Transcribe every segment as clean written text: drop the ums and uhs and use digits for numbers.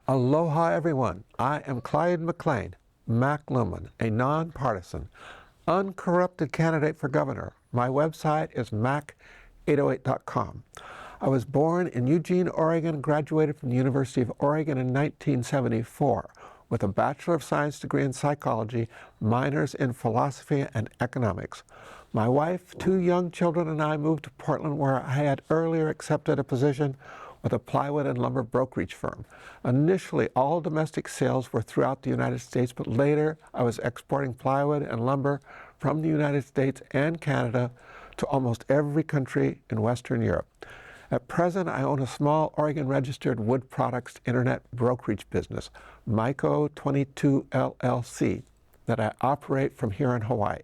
Aloha everyone, I am Clyde McClain, Lewman, a nonpartisan, uncorrupted candidate for governor. My website is mac808.com. I was born in Eugene, Oregon, and graduated from the University of Oregon in 1974 with a Bachelor of Science degree in psychology, minors in philosophy and economics. My wife, 2 young children, and I moved to Portland, where I had earlier accepted a position with a plywood and lumber brokerage firm. Initially, all domestic sales were throughout the United States, but later I was exporting plywood and lumber from the United States and Canada to almost every country in Western Europe. At present, I own a small Oregon-registered wood products internet brokerage business, MyCo22 LLC, that I operate from here in Hawaii.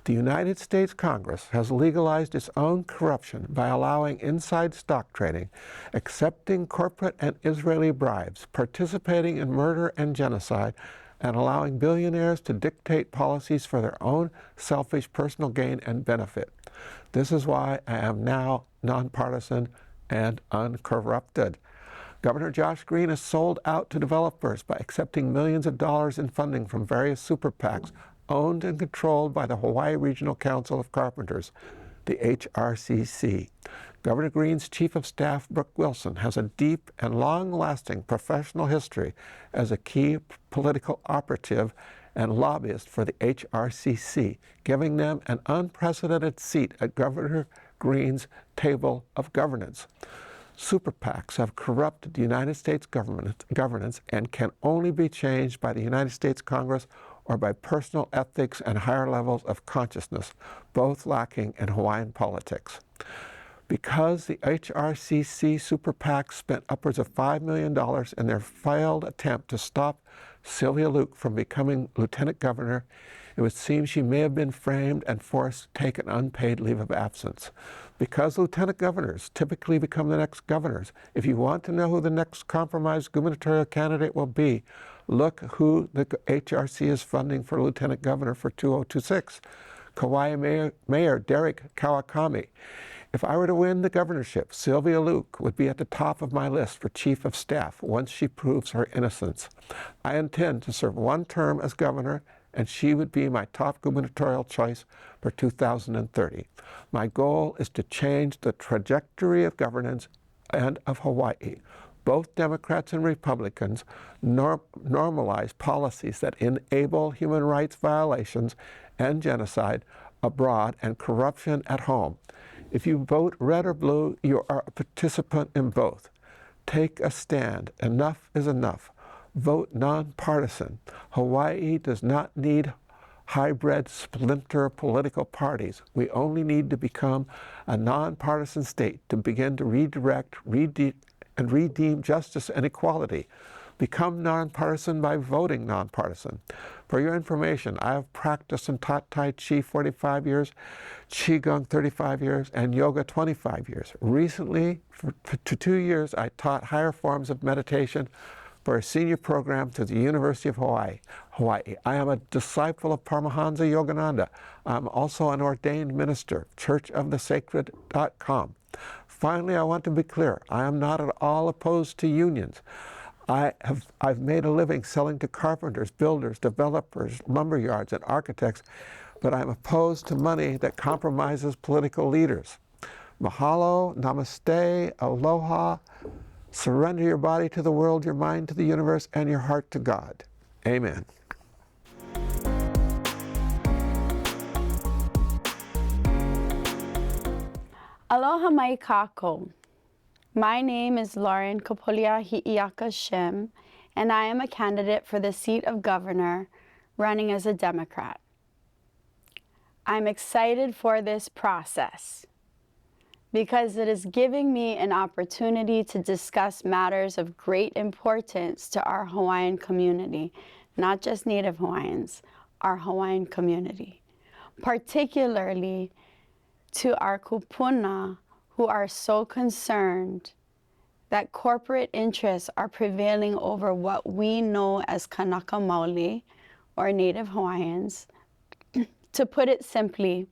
The United States Congress has legalized its own corruption by allowing inside stock trading, accepting corporate and Israeli bribes, participating in murder and genocide, and allowing billionaires to dictate policies for their own selfish personal gain and benefit. This is why I am now nonpartisan and uncorrupted. Governor Josh Green has sold out to developers by accepting millions of dollars in funding from various super PACs owned and controlled by the Hawaii Regional Council of Carpenters, the HRCC. Governor Green's Chief of Staff, Brooke Wilson, has a deep and long-lasting professional history as a key political operative and lobbyist for the HRCC, giving them an unprecedented seat at Governor Green's table of governance. Super PACs have corrupted the United States governance and can only be changed by the United States Congress or by personal ethics and higher levels of consciousness, both lacking in Hawaiian politics. Because the HRCC Super PAC spent upwards of $5 million in their failed attempt to stop Sylvia Luke from becoming lieutenant governor, it would seem she may have been framed and forced to take an unpaid leave of absence. Because lieutenant governors typically become the next governors, if you want to know who the next compromised gubernatorial candidate will be, look who the HRC is funding for lieutenant governor for 2026. Kauai Mayor Derek Kawakami. If I were to win the governorship, Sylvia Luke would be at the top of my list for chief of staff once she proves her innocence. I intend to serve 1 term as governor, and she would be my top gubernatorial choice for 2030. My goal is to change the trajectory of governance and of Hawaii. Both Democrats and Republicans normalize policies that enable human rights violations and genocide abroad and corruption at home. If you vote red or blue, you are a participant in both. Take a stand. Enough is enough. Vote nonpartisan. Hawaii does not need hybrid splinter political parties. We only need to become a nonpartisan state to begin to redirect, and redeem justice and equality. Become nonpartisan by voting nonpartisan. For your information, I have practiced and taught Tai Chi 45 years, Qigong 35 years, and Yoga 25 years. Recently, for 2 years, I taught higher forms of meditation for a senior program to the University of Hawaii. I am a disciple of Paramahansa Yogananda. I'm also an ordained minister, churchofthesacred.com. Finally, I want to be clear, I am not at all opposed to unions. I've made a living selling to carpenters, builders, developers, lumber yards, and architects, but I'm opposed to money that compromises political leaders. Mahalo, namaste, aloha. Surrender your body to the world, your mind to the universe, and your heart to God. Amen. Aloha mai kako. My name is Lauren Kapoliahiʻiaka Shim, and I am a candidate for the seat of governor, running as a Democrat. I'm excited for this process because it is giving me an opportunity to discuss matters of great importance to our Hawaiian community, not just Native Hawaiians, our Hawaiian community, particularly to our kupuna who are so concerned that corporate interests are prevailing over what we know as Kanaka Maoli, or Native Hawaiians. To put it simply,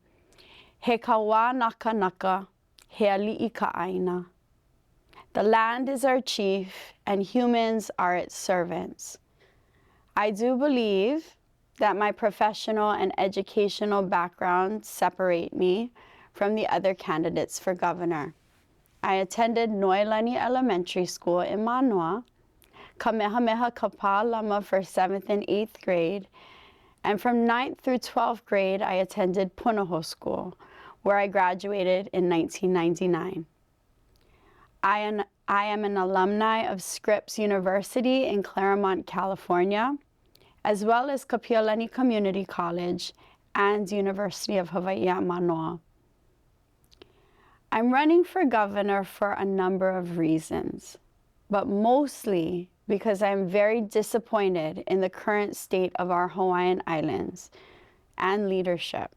he kawa naka naka, he ali'i ka aina. The land is our chief, and humans are its servants. I do believe that my professional and educational background separate me from the other candidates for governor. I attended Noelani Elementary School in Manoa, Kamehameha Kapalama for 7th and 8th grade, and from 9th through 12th grade, I attended Punahou School, where I graduated in 1999. I am an alumni of Scripps University in Claremont, California, as well as Kapoliahiʻiaka Community College and University of Hawaii at Manoa. I'm running for governor for a number of reasons, but mostly because I'm very disappointed in the current state of our Hawaiian Islands and leadership.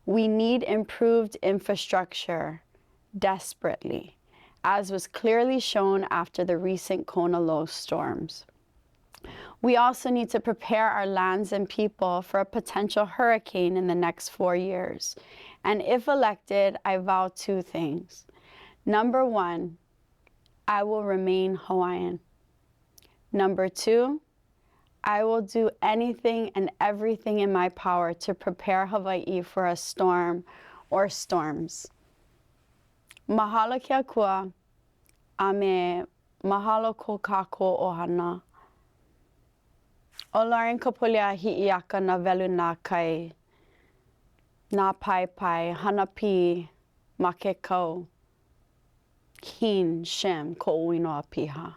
We need improved infrastructure desperately, as was clearly shown after the recent Kona low storms. We also need to prepare our lands and people for a potential hurricane in the next 4 years. And if elected, I vow 2 things. Number 1, I will remain Hawaiian. Number 2, I will do anything and everything in my power to prepare Hawaii for a storm or storms. Mahalo ke akua, a me mahalo ko kākou ohana. O Lauren Kapoliahiʻiaka na velu nā kai, nā pai hanapi ma ke kau, kin Shim ko uinoa piha.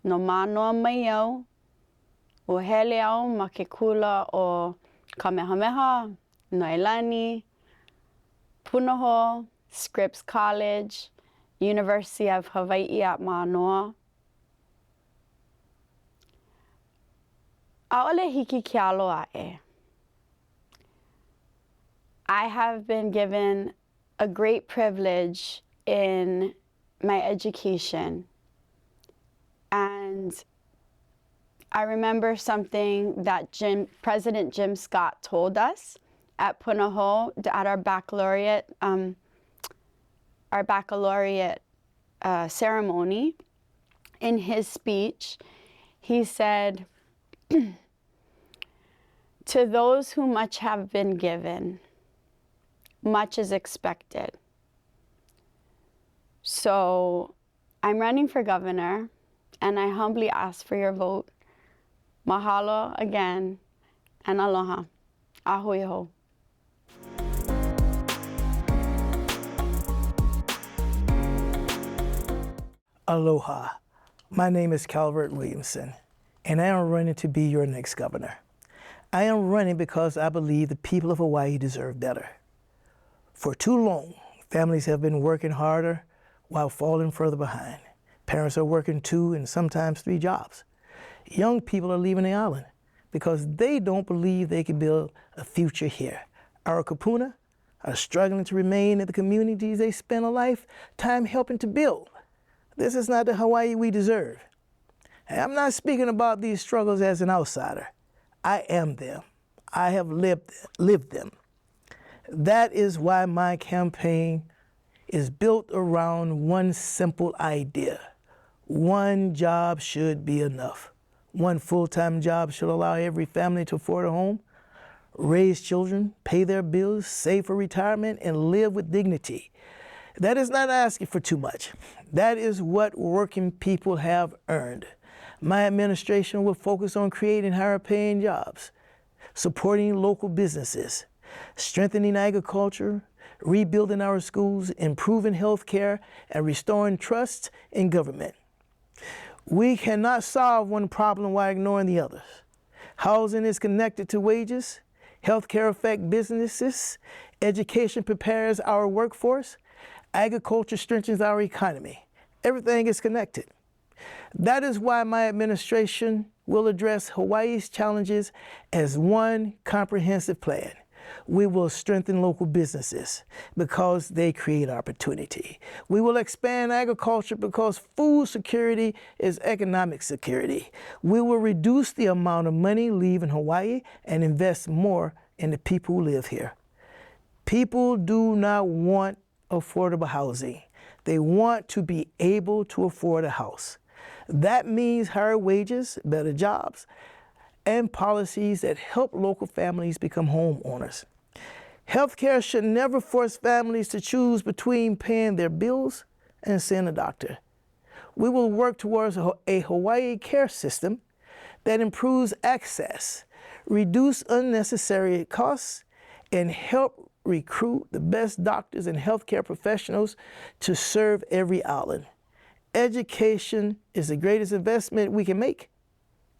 No manoa mai au, o hele au ma ke kula o Kamehameha, Noelani, Punahou, Scripps College, University of Hawaii at Manoa. A'ole hiki ke aloa e. I have been given a great privilege in my education. And I remember something that President Jim Scott told us at Punahou at our baccalaureate ceremony. In his speech, he said, to those who much have been given, much is expected. So I'm running for governor, and I humbly ask for your vote. Mahalo again, and aloha. Ahui ho. Aloha. My name is Calvert Williamson, and I am running to be your next governor. I am running because I believe the people of Hawaii deserve better. For too long, families have been working harder while falling further behind. Parents are working 2 and sometimes 3 jobs. Young people are leaving the island because they don't believe they can build a future here. Our kupuna are struggling to remain in the communities they spend a lifetime helping to build. This is not the Hawaii we deserve. And I'm not speaking about these struggles as an outsider. I am them. I have lived them. That is why my campaign is built around one simple idea. One job should be enough. One full-time job should allow every family to afford a home, raise children, pay their bills, save for retirement, and live with dignity. That is not asking for too much. That is what working people have earned. My administration will focus on creating higher-paying jobs, supporting local businesses, strengthening agriculture, rebuilding our schools, improving health care, and restoring trust in government. We cannot solve one problem while ignoring the others. Housing is connected to wages, healthcare affects businesses, education prepares our workforce, agriculture strengthens our economy. Everything is connected. That is why my administration will address Hawaii's challenges as one comprehensive plan. We will strengthen local businesses because they create opportunity. We will expand agriculture because food security is economic security. We will reduce the amount of money leaving Hawaii and invest more in the people who live here. People do not want affordable housing. They want to be able to afford a house. That means higher wages, better jobs, and policies that help local families become homeowners. Healthcare should never force families to choose between paying their bills and seeing a doctor. We will work towards a Hawaii care system that improves access, reduce unnecessary costs, and help recruit the best doctors and healthcare professionals to serve every island. Education is the greatest investment we can make.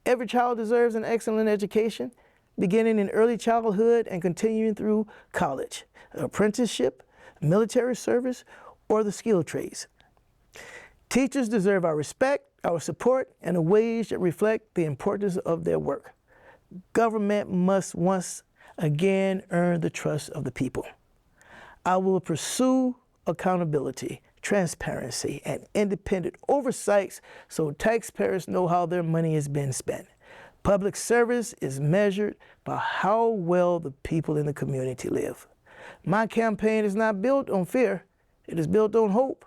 Every child deserves an excellent education, beginning in early childhood and continuing through college, apprenticeship, military service, or the skilled trades. Teachers deserve our respect, our support, and a wage that reflect the importance of their work. Government must once again earn the trust of the people. I will pursue accountability, transparency, and independent oversights so taxpayers know how their money has been spent. Public service is measured by how well the people in the community live. My campaign is not built on fear, it is built on hope.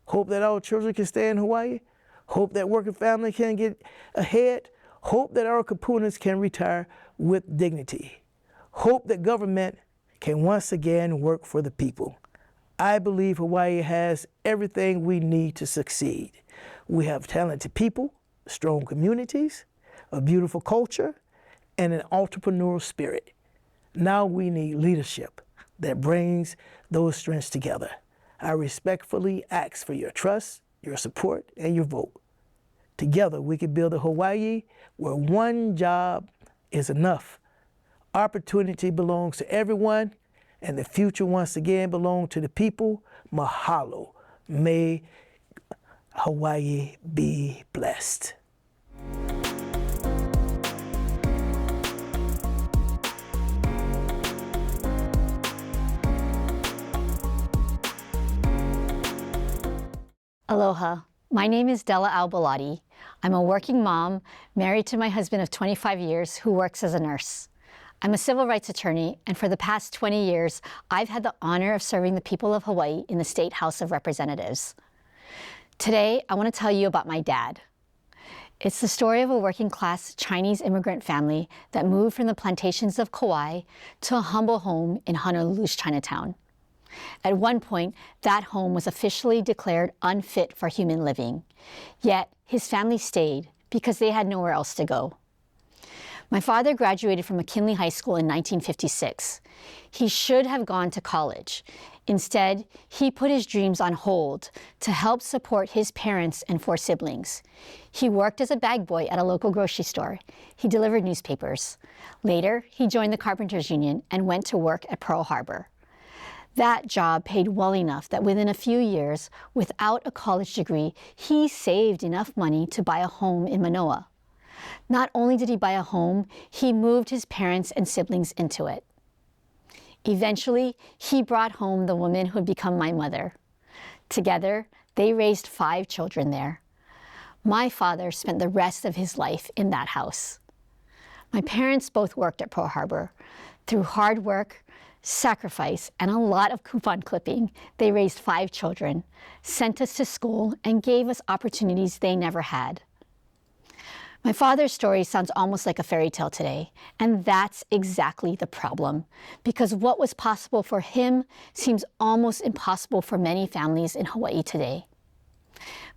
Hope that our children can stay in Hawaii, hope that working families can get ahead, hope that our kapunas can retire with dignity, hope that government can once again work for the people. I believe Hawaii has everything we need to succeed. We have talented people, strong communities, a beautiful culture, and an entrepreneurial spirit. Now we need leadership that brings those strengths together. I respectfully ask for your trust, your support, and your vote. Together we can build a Hawaii where one job is enough. Opportunity belongs to everyone, and the future once again belongs to the people. Mahalo. May Hawaii be blessed. Aloha, my name is Della Au Belatti. I'm a working mom, married to my husband of 25 years who works as a nurse. I'm a civil rights attorney, and for the past 20 years, I've had the honor of serving the people of Hawaii in the State House of Representatives. Today, I want to tell you about my dad. It's the story of a working-class Chinese immigrant family that moved from the plantations of Kauai to a humble home in Honolulu's Chinatown. At one point, that home was officially declared unfit for human living. Yet, his family stayed because they had nowhere else to go. My father graduated from McKinley High School in 1956. He should have gone to college. Instead, he put his dreams on hold to help support his parents and 4 siblings. He worked as a bag boy at a local grocery store. He delivered newspapers. Later, he joined the Carpenters Union and went to work at Pearl Harbor. That job paid well enough that within a few years, without a college degree, he saved enough money to buy a home in Manoa. Not only did he buy a home, he moved his parents and siblings into it. Eventually, he brought home the woman who had become my mother. Together, they raised 5 children there. My father spent the rest of his life in that house. My parents both worked at Pearl Harbor. Through hard work, sacrifice, and a lot of coupon clipping, they raised 5 children, sent us to school, and gave us opportunities they never had. My father's story sounds almost like a fairy tale today, and that's exactly the problem, because what was possible for him seems almost impossible for many families in Hawaii today.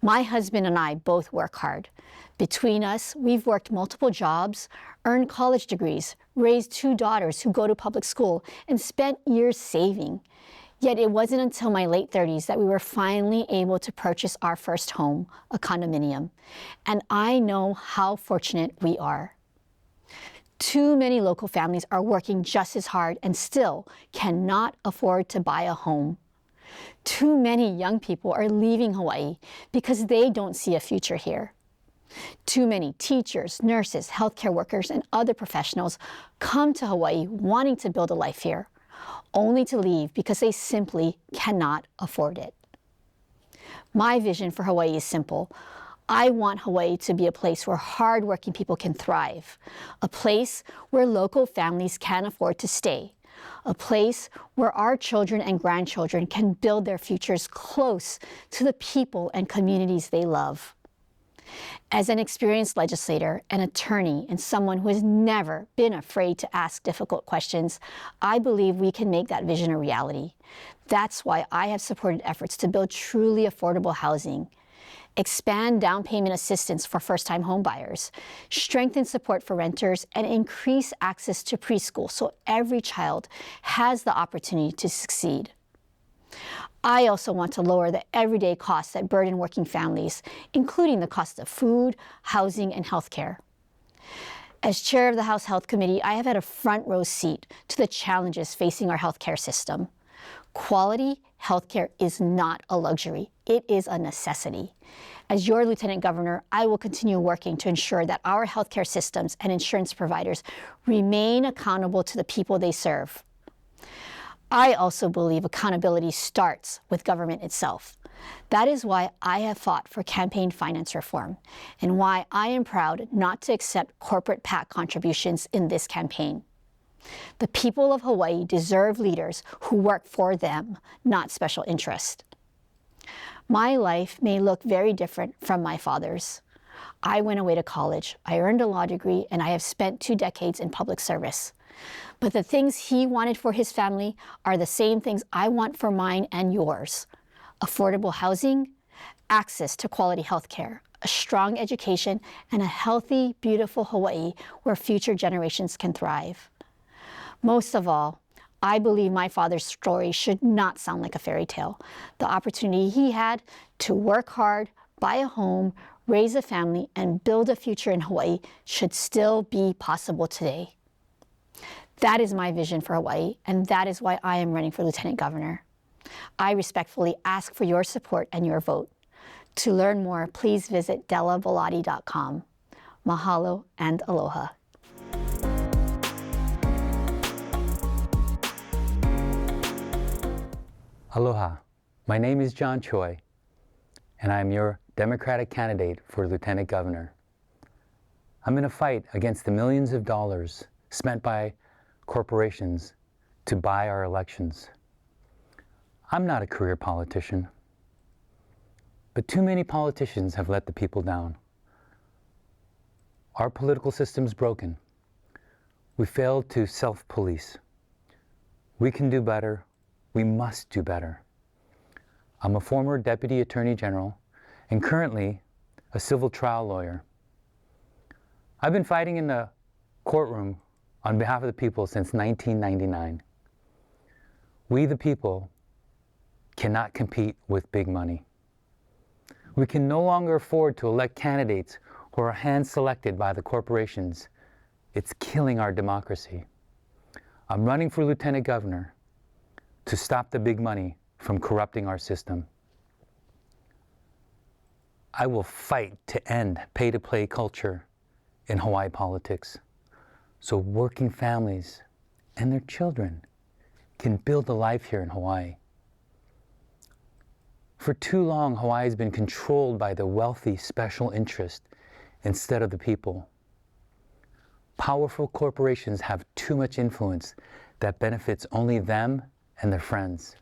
My husband and I both work hard. Between us, we've worked multiple jobs, earned college degrees, raised 2 daughters who go to public school, and spent years saving. Yet it wasn't until my late 30s that we were finally able to purchase our first home, a condominium. And I know how fortunate we are. Too many local families are working just as hard and still cannot afford to buy a home. Too many young people are leaving Hawaii because they don't see a future here. Too many teachers, nurses, healthcare workers, and other professionals come to Hawaii wanting to build a life here, only to leave because they simply cannot afford it. My vision for Hawaii is simple. I want Hawaii to be a place where hardworking people can thrive, a place where local families can afford to stay, a place where our children and grandchildren can build their futures close to the people and communities they love. As an experienced legislator, an attorney, and someone who has never been afraid to ask difficult questions, I believe we can make that vision a reality. That's why I have supported efforts to build truly affordable housing, expand down payment assistance for first-time homebuyers, strengthen support for renters, and increase access to preschool so every child has the opportunity to succeed. I also want to lower the everyday costs that burden working families, including the cost of food, housing, and healthcare. As chair of the House Health Committee, I have had a front row seat to the challenges facing our healthcare system. Quality healthcare is not a luxury, it is a necessity. As your Lieutenant Governor, I will continue working to ensure that our healthcare systems and insurance providers remain accountable to the people they serve. I also believe accountability starts with government itself. That is why I have fought for campaign finance reform and why I am proud not to accept corporate PAC contributions in this campaign. The people of Hawaii deserve leaders who work for them, not special interest. My life may look very different from my father's. I went away to college, I earned a law degree, and I have spent 2 decades in public service. But the things he wanted for his family are the same things I want for mine and yours. Affordable housing, access to quality health care, a strong education, and a healthy, beautiful Hawaii where future generations can thrive. Most of all, I believe my father's story should not sound like a fairy tale. The opportunity he had to work hard, buy a home, raise a family, and build a future in Hawaii should still be possible today. That is my vision for Hawaii, and that is why I am running for Lieutenant Governor. I respectfully ask for your support and your vote. To learn more, please visit DellaBelatti.com. Mahalo and aloha. Aloha, my name is John Choi, and I am your Democratic candidate for Lieutenant Governor. I'm in a fight against the millions of dollars spent by corporations to buy our elections. I'm not a career politician, but too many politicians have let the people down. Our political system's broken. We failed to self-police. We can do better. We must do better. I'm a former Deputy Attorney General and currently a civil trial lawyer. I've been fighting in the courtroom on behalf of the people since 1999. We, the people, cannot compete with big money. We can no longer afford to elect candidates who are hand-selected by the corporations. It's killing our democracy. I'm running for Lieutenant Governor to stop the big money from corrupting our system. I will fight to end pay-to-play culture in Hawaii politics, so working families and their children can build a life here in Hawaii. For too long, Hawaii has been controlled by the wealthy special interest instead of the people. Powerful corporations have too much influence that benefits only them and their friends.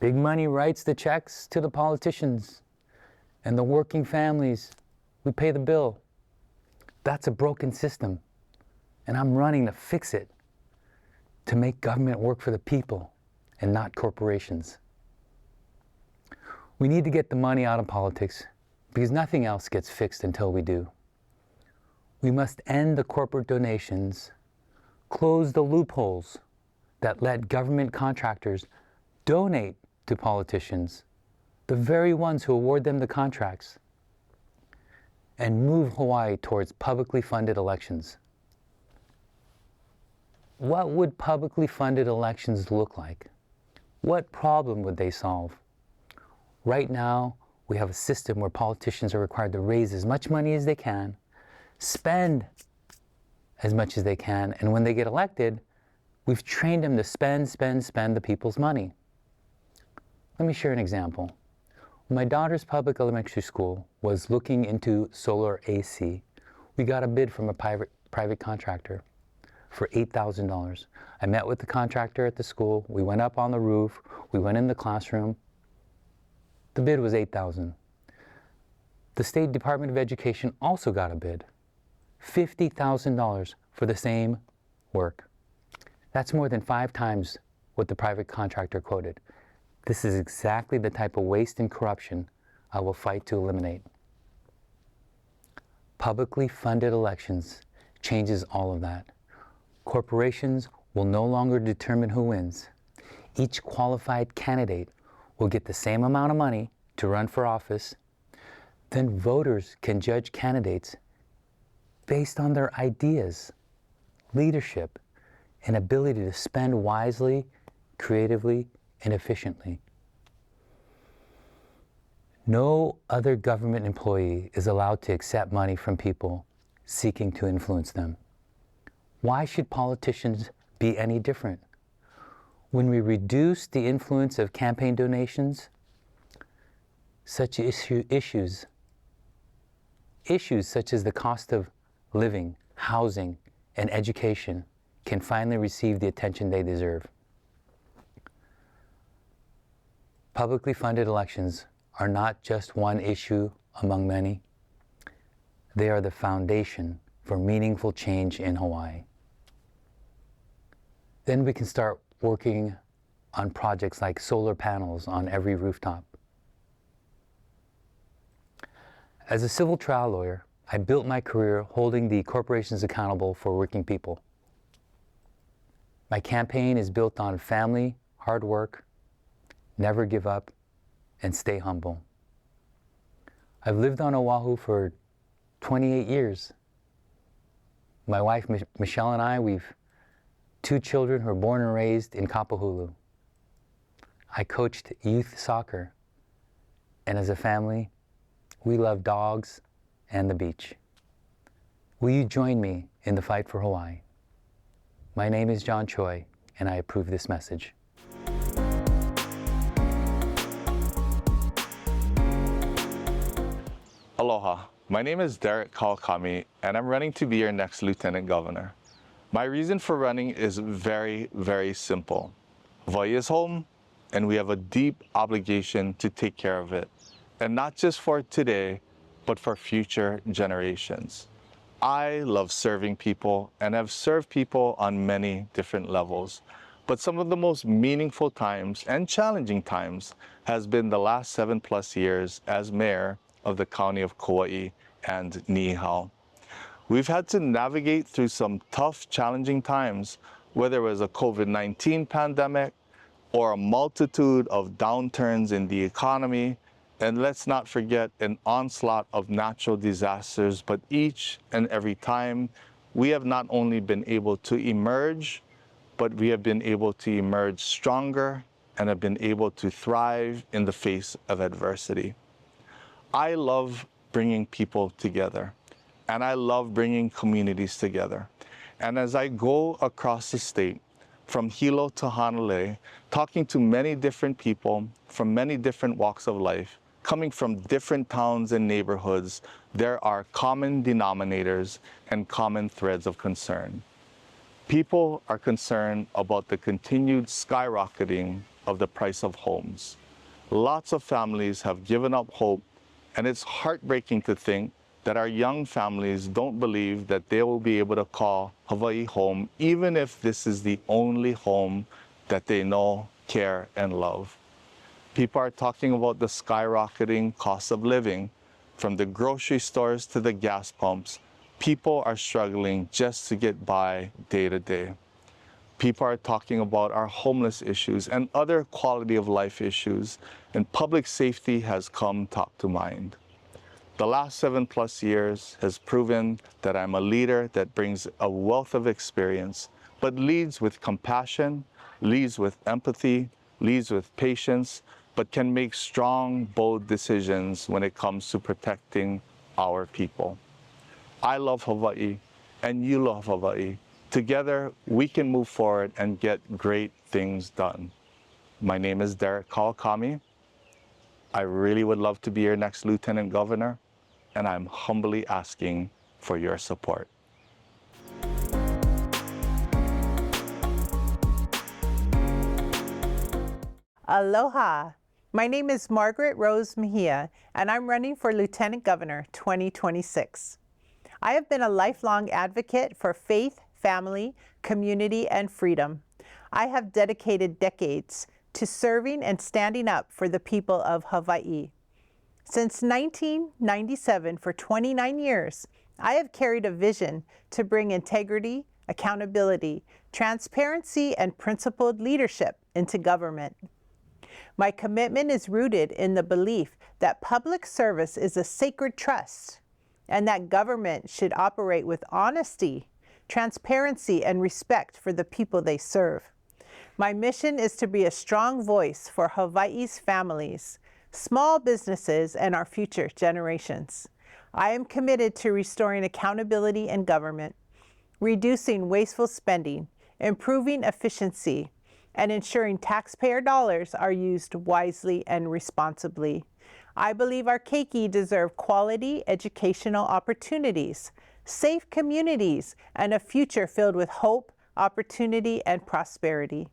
Big money writes the checks to the politicians, and the working families, we pay the bill. That's a broken system, and I'm running to fix it, to make government work for the people and not corporations. We need to get the money out of politics because nothing else gets fixed until we do. We must end the corporate donations, close the loopholes that let government contractors donate to politicians, the very ones who award them the contracts, and move Hawaii towards publicly funded elections. What would publicly funded elections look like? What problem would they solve? Right now, we have a system where politicians are required to raise as much money as they can, spend as much as they can, and when they get elected, we've trained them to spend the people's money. Let me share an example. When my daughter's public elementary school was looking into solar AC, we got a bid from a private contractor. for $8,000. I met with the contractor at the school. We went up on the roof. We went in the classroom. The bid was $8,000. The State Department of Education also got a bid, $50,000 for the same work. That's more than 5 times what the private contractor quoted. This is exactly the type of waste and corruption I will fight to eliminate. Publicly funded elections changes all of that. Corporations will no longer determine who wins. Each qualified candidate will get the same amount of money to run for office. Then voters can judge candidates based on their ideas, leadership, and ability to spend wisely, creatively, and efficiently. No other government employee is allowed to accept money from people seeking to influence them. Why should politicians be any different? When we reduce the influence of campaign donations, such issues such as the cost of living, housing, and education can finally receive the attention they deserve. Publicly funded elections are not just one issue among many. They are the foundation for meaningful change in Hawaii. Then we can start working on projects like solar panels on every rooftop. As a civil trial lawyer, I built my career holding the corporations accountable for working people. My campaign is built on family, hard work, never give up, and stay humble. I've lived on Oahu for 28 years. My wife, Michelle, and I, we've 2 children who were born and raised in Kapahulu. I coached youth soccer, and as a family, we love dogs and the beach. Will you join me in the fight for Hawaii? My name is John Choi, and I approve this message. Aloha, my name is Kawakami, and I'm running to be your next Lieutenant Governor. My reason for running is very, very simple. Hawaii is home, and we have a deep obligation to take care of it. And not just for today, but for future generations. I love serving people and have served people on many different levels. But some of the most meaningful times and challenging times has been the last 7+ years as mayor of the County of Kauai and Niihau. We've had to navigate through some tough, challenging times, whether it was a COVID-19 pandemic or a multitude of downturns in the economy. And let's not forget an onslaught of natural disasters, but each and every time we have not only been able to emerge, but we have been able to emerge stronger and have been able to thrive in the face of adversity. I love bringing people together, and I love bringing communities together. And as I go across the state, from Hilo to Hanalei, talking to many different people from many different walks of life, coming from different towns and neighborhoods, there are common denominators and common threads of concern. People are concerned about the continued skyrocketing of the price of homes. Lots of families have given up hope, and it's heartbreaking to think that our young families don't believe that they will be able to call Hawaii home, even if this is the only home that they know, care, and love. People are talking about the skyrocketing cost of living. From the grocery stores to the gas pumps, people are struggling just to get by day to day. People are talking about our homeless issues and other quality of life issues, and public safety has come top to mind. The last 7+ years has proven that I'm a leader that brings a wealth of experience, but leads with compassion, leads with empathy, leads with patience, but can make strong, bold decisions when it comes to protecting our people. I love Hawaii, and you love Hawaii. Together, we can move forward and get great things done. My name is Kawakami. I really would love to be your next Lieutenant Governor, and I'm humbly asking for your support. Aloha. My name is Margaret Rose Mejia, and I'm running for Lieutenant Governor 2026. I have been a lifelong advocate for faith, family, community, and freedom. I have dedicated decades to serving and standing up for the people of Hawaii. Since 1997, for 29 years, I have carried a vision to bring integrity, accountability, transparency, and principled leadership into government. My commitment is rooted in the belief that public service is a sacred trust and that government should operate with honesty, transparency, and respect for the people they serve. My mission is to be a strong voice for Hawaii's families, small businesses, and our future generations. I am committed to restoring accountability in government, reducing wasteful spending, improving efficiency, and ensuring taxpayer dollars are used wisely and responsibly. I believe our keiki deserve quality educational opportunities, safe communities, and a future filled with hope, opportunity, and prosperity.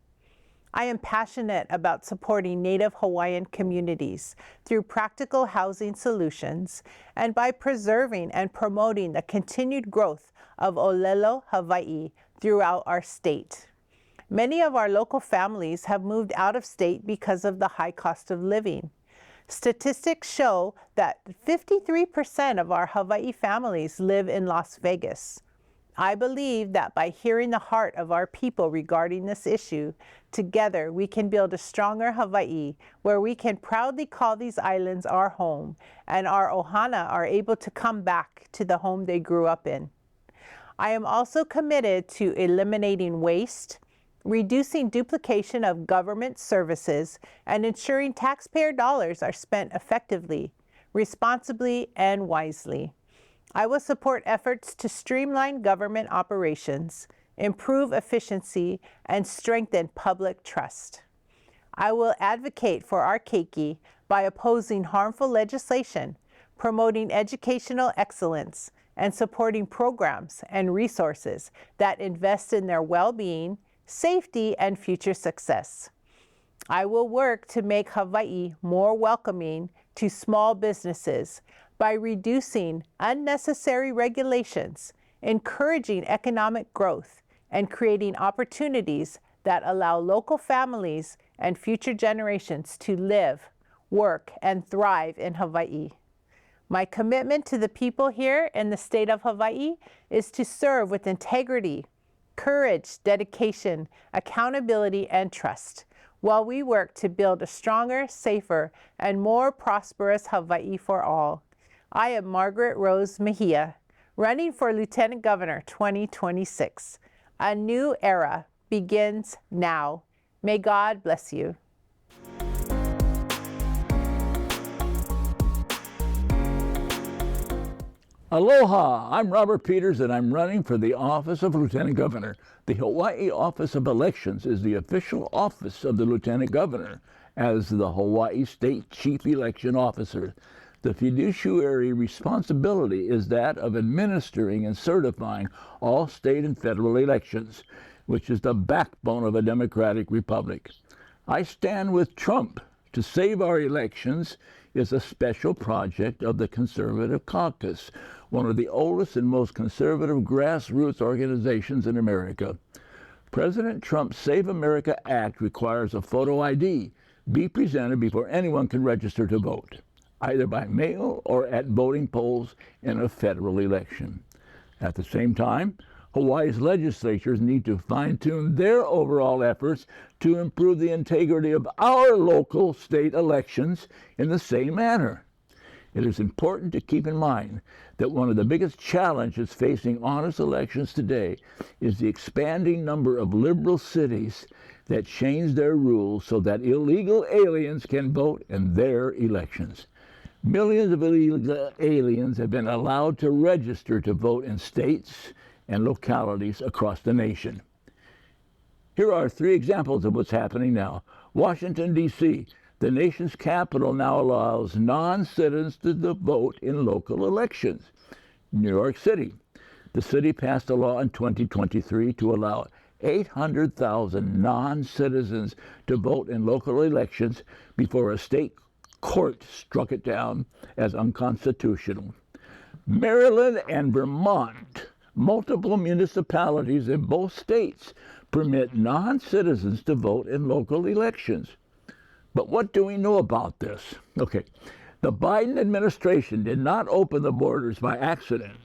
I am passionate about supporting Native Hawaiian communities through practical housing solutions and by preserving and promoting the continued growth of Olelo, Hawaii throughout our state. Many of our local families have moved out of state because of the high cost of living. Statistics show that 53% of our Hawaii families live in Las Vegas. I believe that by hearing the heart of our people regarding this issue, together we can build a stronger Hawaii where we can proudly call these islands our home and our ohana are able to come back to the home they grew up in. I am also committed to eliminating waste, reducing duplication of government services, and ensuring taxpayer dollars are spent effectively, responsibly, and wisely. I will support efforts to streamline government operations, improve efficiency, and strengthen public trust. I will advocate for our keiki by opposing harmful legislation, promoting educational excellence, and supporting programs and resources that invest in their well-being, safety, and future success. I will work to make Hawaii more welcoming to small businesses by reducing unnecessary regulations, encouraging economic growth, and creating opportunities that allow local families and future generations to live, work, and thrive in Hawaii. My commitment to the people here in the state of Hawaii is to serve with integrity, courage, dedication, accountability, and trust, while we work to build a stronger, safer, and more prosperous Hawaii for all. I am Margaret Rose Mejia, running for Lieutenant Governor 2026. A new era begins now. May God bless you. Aloha, I'm Robert Peters and I'm running for the office of Lieutenant Governor. The Hawaii Office of Elections is the official office of the Lieutenant Governor as the Hawaii State Chief Election Officer. The fiduciary responsibility is that of administering and certifying all state and federal elections, which is the backbone of a democratic republic. I stand with Trump. To save our elections is a special project of the Conservative Caucus, one of the oldest and most conservative grassroots organizations in America. President Trump's Save America Act requires a photo ID be presented before anyone can register to vote, either by mail or at voting polls in a federal election. At the same time, Hawaii's legislatures need to fine-tune their overall efforts to improve the integrity of our local state elections in the same manner. It is important to keep in mind that one of the biggest challenges facing honest elections today is the expanding number of liberal cities that change their rules so that illegal aliens can vote in their elections. Millions of illegal aliens have been allowed to register to vote in states and localities across the nation. Here are 3 examples of what's happening now. Washington, D.C., the nation's capital, now allows non-citizens to vote in local elections. New York City, the city passed a law in 2023 to allow 800,000 non-citizens to vote in local elections before a state court struck it down as unconstitutional. Maryland and Vermont, multiple municipalities in both states, permit non-citizens to vote in local elections. But what do we know about this? Okay, the Biden administration did not open the borders by accident.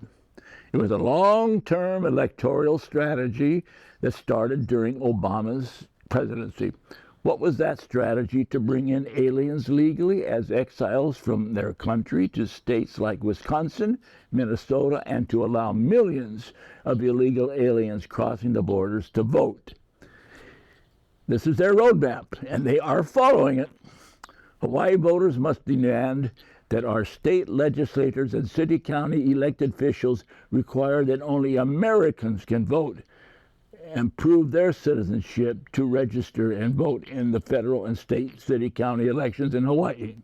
It was a long-term electoral strategy that started during Obama's presidency. What was that strategy? To bring in aliens legally as exiles from their country to states like Wisconsin, Minnesota, and to allow millions of illegal aliens crossing the borders to vote. This is their roadmap, and they are following it. Hawaii voters must demand that our state legislators and city county elected officials require that only Americans can vote and prove their citizenship to register and vote in the federal and state, city, county elections in Hawaii.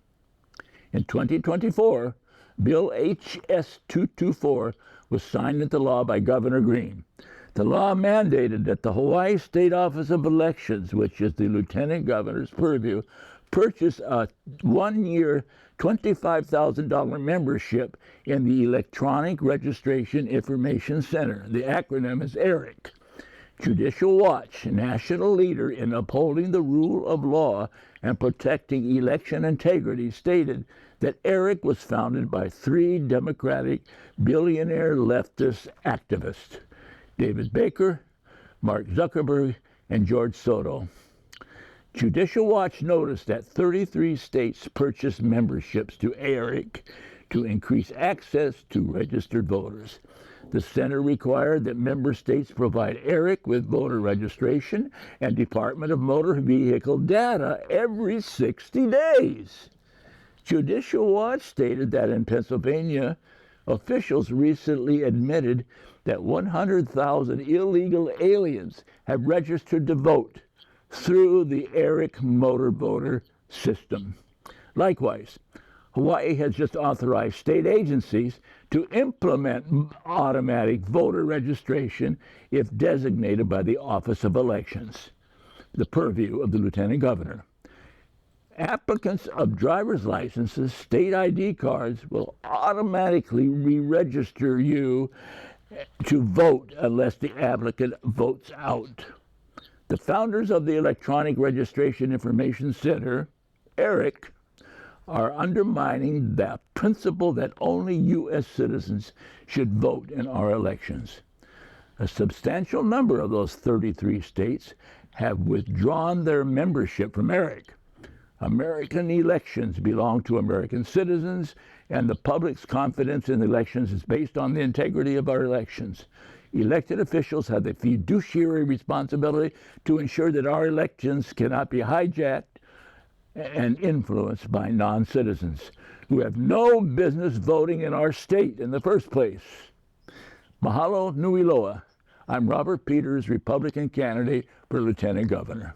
In 2024, Bill HS 224 was signed into law by Governor Green. The law mandated that the Hawaii State Office of Elections, which is the Lieutenant Governor's purview, purchase a one-year $25,000 membership in the Electronic Registration Information Center. The acronym is ERIC. Judicial Watch, national leader in upholding the rule of law and protecting election integrity, stated that ERIC was founded by three Democratic billionaire leftist activists, David Baker, Mark Zuckerberg, and George Soto. Judicial Watch noticed that 33 states purchased memberships to ERIC to increase access to registered voters. The center required that member states provide ERIC with voter registration and Department of Motor Vehicle data every 60 days. Judicial Watch stated that in Pennsylvania, officials recently admitted that 100,000 illegal aliens have registered to vote through the ERIC motor voter system. Likewise, Hawaii has just authorized state agencies to implement automatic voter registration if designated by the Office of Elections, the purview of the Lieutenant Governor. Applicants of driver's licenses, state ID cards will automatically re-register you to vote unless the applicant votes out. The founders of the Electronic Registration Information Center, ERIC, are undermining the principle that only U.S. citizens should vote in our elections. A substantial number of those 33 states have withdrawn their membership from ERIC. American elections belong to American citizens, and the public's confidence in elections is based on the integrity of our elections. Elected officials have the fiduciary responsibility to ensure that our elections cannot be hijacked and influenced by non-citizens who have no business voting in our state in the first place. Mahalo nui loa. I'm Robert Peters, Republican candidate for Lieutenant Governor.